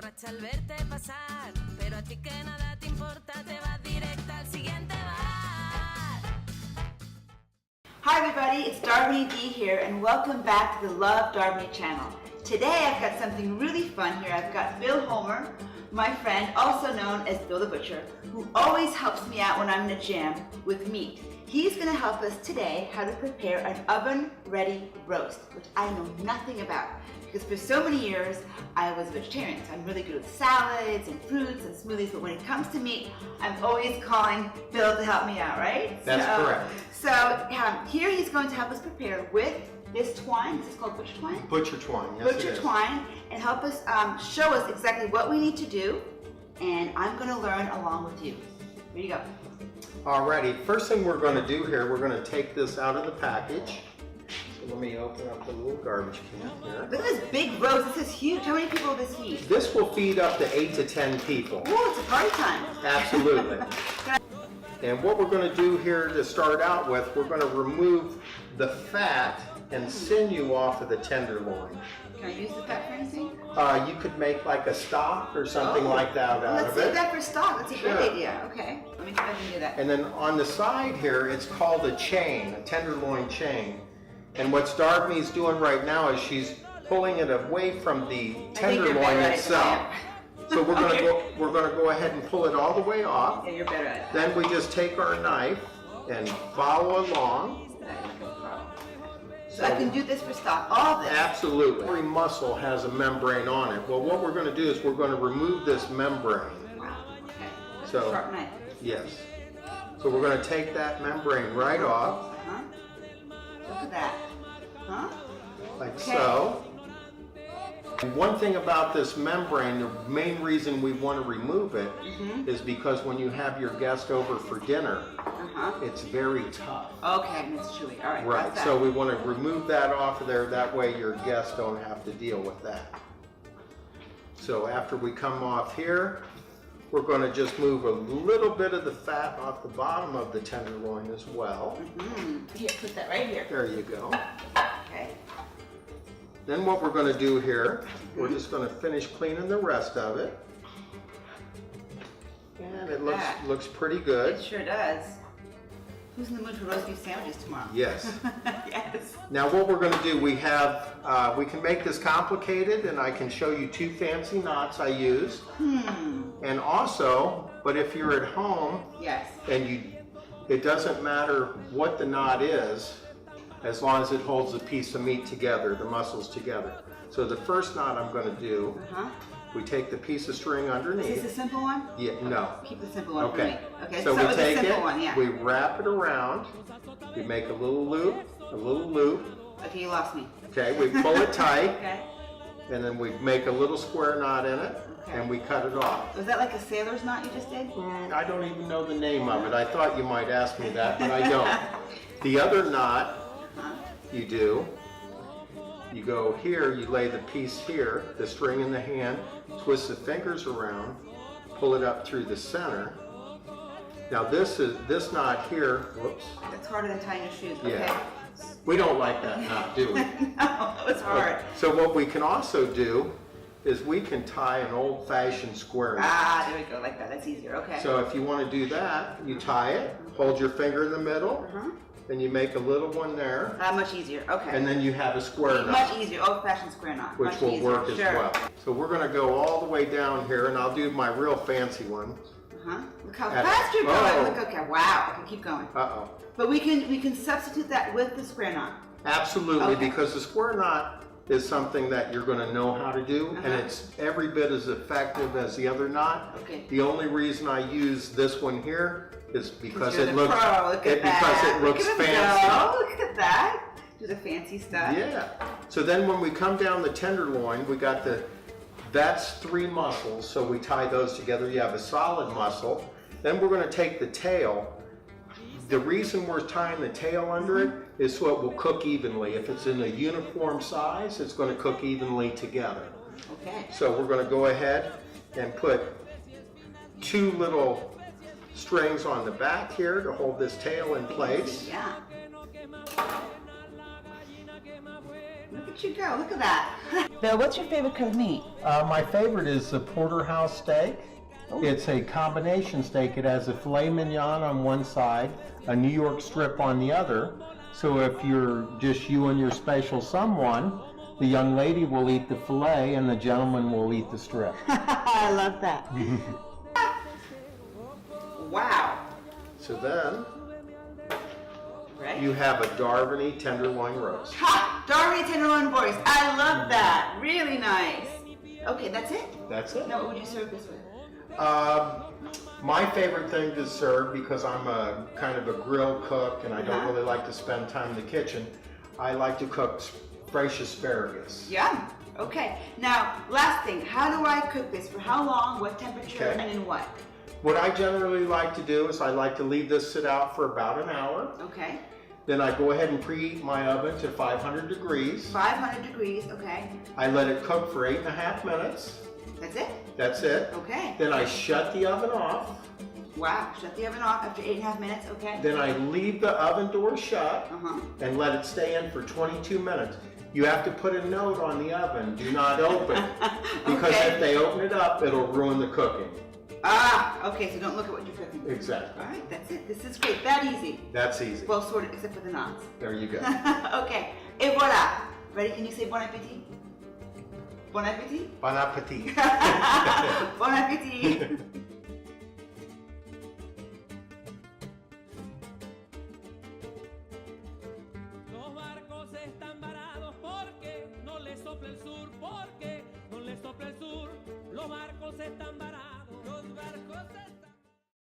emborracha al verte pasar, pero a ti que nada te importa, te vas directa al siguiente bar. Hi everybody, it's Darviny D here and welcome back to the Love Darviny channel. Today I've got something really fun here. I've got Bill Homer, my friend, also known as Bill the Butcher, who always helps me out when I'm in a jam with meat. He's going to help us today how to prepare an oven-ready roast, which I know nothing about because for so many years I was a vegetarian, so I'm really good with salads and fruits and smoothies, but when it comes to meat, I'm always calling Bill to help me out, right? That's correct. So here he's going to help us prepare with this twine. This is called butcher twine? Butcher twine, yes Butcher twine, and help us show us exactly what we need to do, and I'm going to learn along with you. Here you go. Alrighty, first thing we're going to do here, we're going to take this out of the package. So let me open up the little garbage can here. Look at this big roast. This is huge. How many people will this feed? This will feed up to 8 to 10 people. Oh, it's a party time. Absolutely. And what we're going to do here to start out with, we're going to remove the fat and sinew off of the tenderloin. Can I use the fat for anything? You could make like a stock or something like that out of it. Let's save that for stock. That's a great idea. Okay, let me see if I can do that. And then on the side here, it's called a chain, a tenderloin chain. And what Darviny's doing right now is she's pulling it away from the tenderloin itself. So we're going to go ahead and pull it all the way off. Yeah, you're better at it. Then we just take our knife and follow along. So I can do this for stock, all this? Absolutely. Every muscle has a membrane on it. Well, what we're going to do is we're going to remove this membrane. Wow, okay. That's So, a sharp knife. Yes. So we're going to take that membrane right off. Uh-huh. Look at that. Huh? Like so. And one thing about this membrane, the main reason we want to remove it is because when you have your guest over for dinner, it's very tough. Okay, and it's chewy. All right. Right, so we want to remove that off of there. That way your guests don't have to deal with that. So after we come off here, we're going to just move a little bit of the fat off the bottom of the tenderloin as well. Here, put that right here. There you go. Okay. Then what we're going to do here, we're just going to finish cleaning the rest of it. And it looks pretty good. It sure does. Who's in the mood for roast beef sandwiches tomorrow? Yes. Yes. Now what we're going to do, we can make this complicated, and I can show you 2 fancy knots I use. And also, but if you're at home, and it doesn't matter what the knot is, as long as it holds the piece of meat together, the muscles together. So the first knot I'm going to do, we take the piece of string underneath. Is this a simple one? Yeah, no. Keep the simple one for me. Okay, so we take the simple one, we wrap it around, we make a little loop, Okay, you lost me. Okay, we pull it tight, Okay. and then we make a little square knot in it, and we cut it off. Was that like a sailor's knot you just did? I don't even know the name of it. I thought you might ask me that, but I don't. The other knot you do, you go here, you lay the piece here, the string in the hand, twist the fingers around, pull it up through the center. Now this knot here, whoops. That's harder than tying your shoes. Okay. Yeah. We don't like that knot, do we? No, it's hard. So what we can also do is we can tie an old-fashioned square knot. There we go, like that. That's easier. Okay. So if you want to do that, you tie it, hold your finger in the middle, and you make a little one there. Much easier. Okay. And then you have a square knot. Much easier. Old-fashioned square knot. Which much will easier. work as well. So we're going to go all the way down here, and I'll do my real fancy one. Look how fast you're going. Look, okay. Wow. Okay, keep going. But we can substitute that with the square knot. Absolutely, because the square knot is something that you're going to know how to do, and it's every bit as effective as the other knot. Okay. The only reason I use this one here is because it looks fancy. Look at that. Do the fancy stuff. Yeah. So then when we come down the tenderloin, we got that's 3 muscles, so we tie those together. You have a solid muscle. Then we're going to take the tail. The reason we're tying the tail under it is so it will cook evenly. If it's in a uniform size, it's going to cook evenly together. Okay. So we're going to go ahead and put 2 little strings on the back here to hold this tail in place. Yeah. Look at at you go. Look at that. Bill, what's your favorite cut of meat? My favorite is the porterhouse steak. Ooh. It's a combination steak. It has a filet mignon on one side, a New York strip on the other. So if you're just you and your special someone, the young lady will eat the filet and the gentleman will eat the strip. I love that. Wow. So then, Right? you have a Darviny tenderloin roast. Ha! Darviny tenderloin roast. I love that. Really nice. Okay, that's it? That's it. Now what would you serve this with? My favorite thing to serve, because I'm a kind of a grill cook and I don't really like to spend time in the kitchen, I like to cook fresh asparagus. Yum. Okay. Now, last thing. How do I cook this? For how long? What temperature? Okay. And in what? What I generally like to do is I like to leave this sit out for about an hour. Okay. Then I go ahead and preheat my oven to 500 degrees. 500 degrees. Okay. I let it cook for 8.5 minutes. That's it? That's it. Okay. Then I shut the oven off. Wow. Shut the oven off after 8.5 minutes. Okay. Then I leave the oven door shut Uh-huh. and let it stay in for 22 minutes. You have to put a note on the oven, do not open. Because Okay. if they open it up, it'll ruin the cooking. Ah, okay, so don't look at what you're cooking. Exactly. All right, that's it. This is great. That easy. That's easy. Well, sort of, except for the knots. There you go. Okay, et voila. Ready? Can you say bon appetit? Bon appetit? Bon appetit. Bon appetit.